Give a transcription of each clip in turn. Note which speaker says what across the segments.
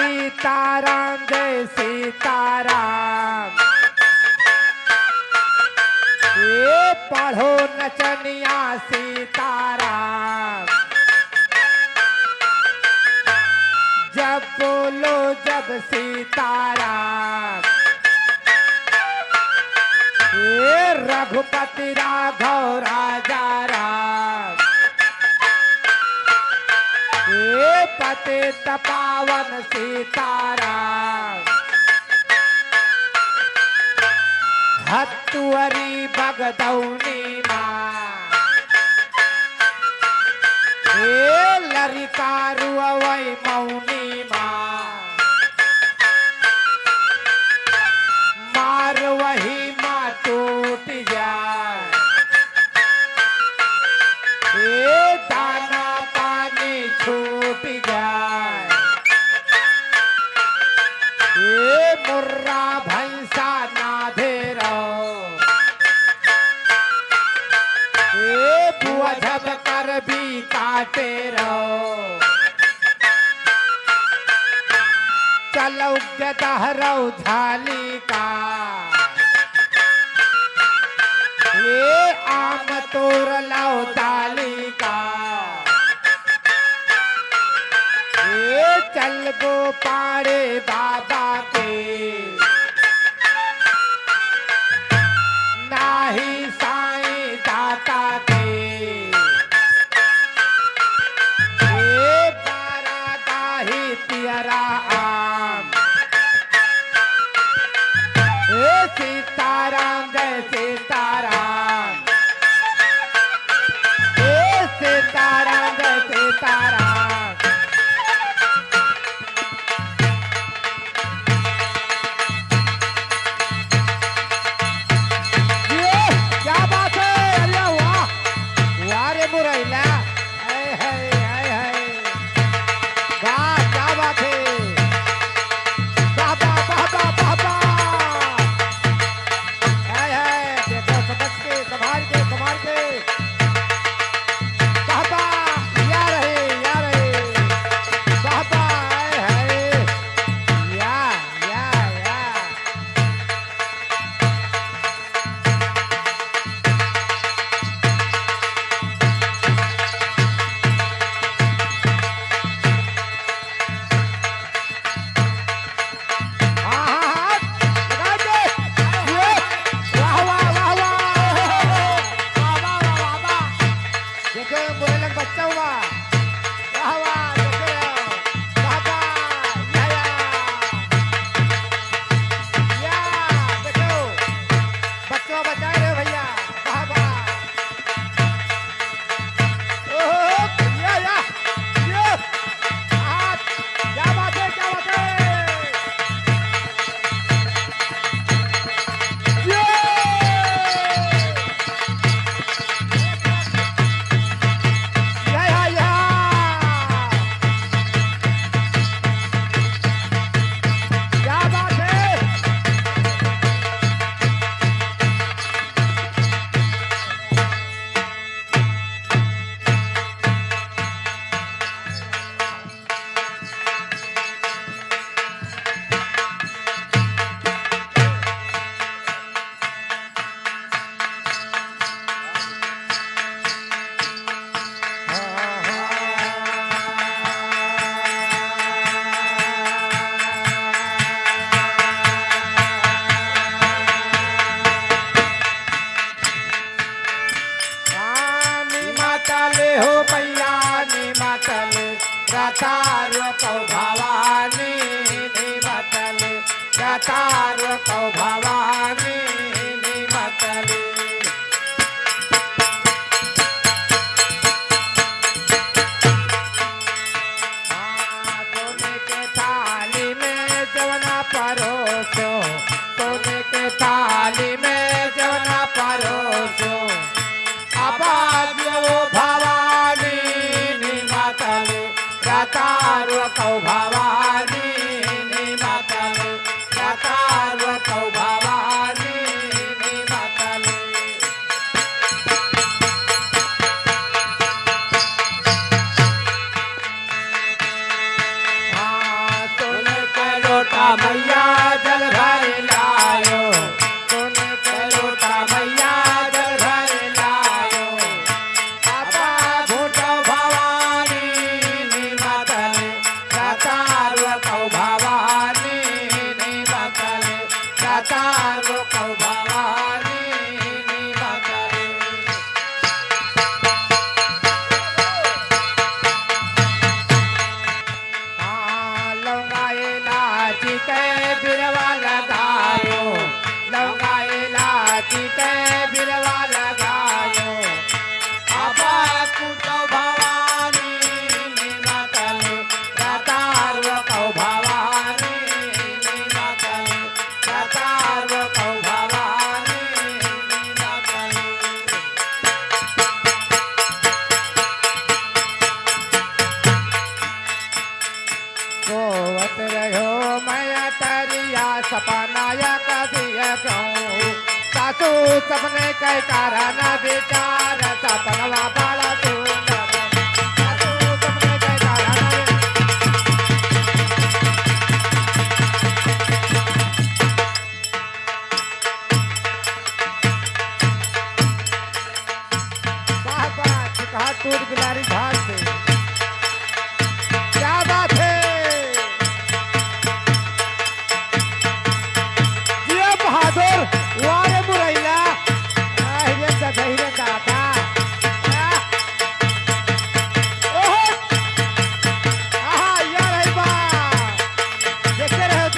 Speaker 1: सीताराम जय सीताराम। ये पढ़ो नचनिया सीताराम। जब बोलो जब सीताराम। ये रघुपति राघव राजा राम। ये पतित पावन सीताराम। हतुअरी बगदौनी माँ। ये लरिकारू वै मौनी माँ। मार वही माँ टूट जाए। ये दाना पानी छूट जाए। ये मुर्रा भैंसा नाधे रहो। ये बुआ झब कर भी काटे रहो। चलो गदहरौ झाली का। ये आम तोड़ लो डाली का। ये चल गो पाड़े बाबा के। नाही साईं दाता के। ये बारा दाही तियरा आम। ये सीताराम जय सीताराम। ये सीताराम जय सीताराम। रतारकौ भवानी निमतल। रतारकौ भवानी निमतल। सोने के थाली में जवना परोसो। सोने के थाली में जवना परोसो। आबाद वो भवानी निमतल। रतारकौ भवानी निमतल। रतारकौ भवानी निमतल। सोने लोटा मैया जल भर लायो सोने के लोटा मैया जल भर लायो आपा घोटो भवानी निमतल रतार कौ भवानी निमतल रतार कौ भवानी निमतल लौंगाए लाची के बिरवा लगायो लौंगाए लाची के बिरवा लगायो आपा कुटो भवानी निमतल रतार कौ भवानी निमतल रतार कौ भवानी निमतल गोवत रहो मैं तरिया सपनाया कदिया कहूँ सासू सपने के कारण विचार सपनवा बड़ा सुंदर सासू सपने के कारण बाबा चिकहा टूट बिलारी घाट से क्या बात है ये बहादुर वारे मुरैला रे जगहिरे दादा ओहो आहा यार है बा देखते रहो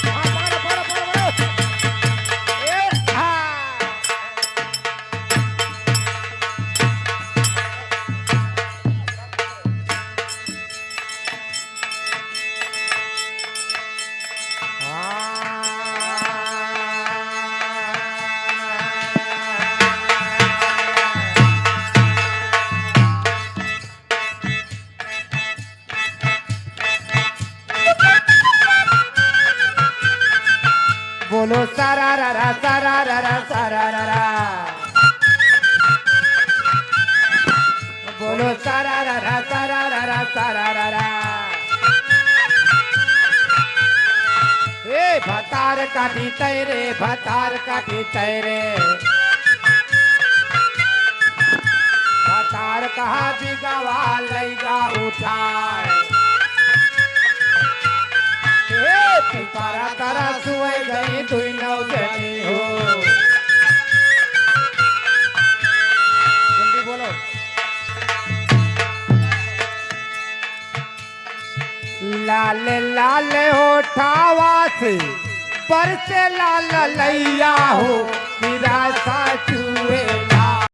Speaker 1: हां पकड़ो ए हां बोलो सारा रा सारा रा सारा रा बोलो सारा रा सारा रा सारा रा ए भतार काटी तैरे भतार काटी तैरे भतार कहा बिगवा लैगा उठाए पिपारा तारा सुए गई तुई नौ जनी हो जल्दी बोलो लाल लाल होठावा से पर से लाल लैया हो मेरा सा चुए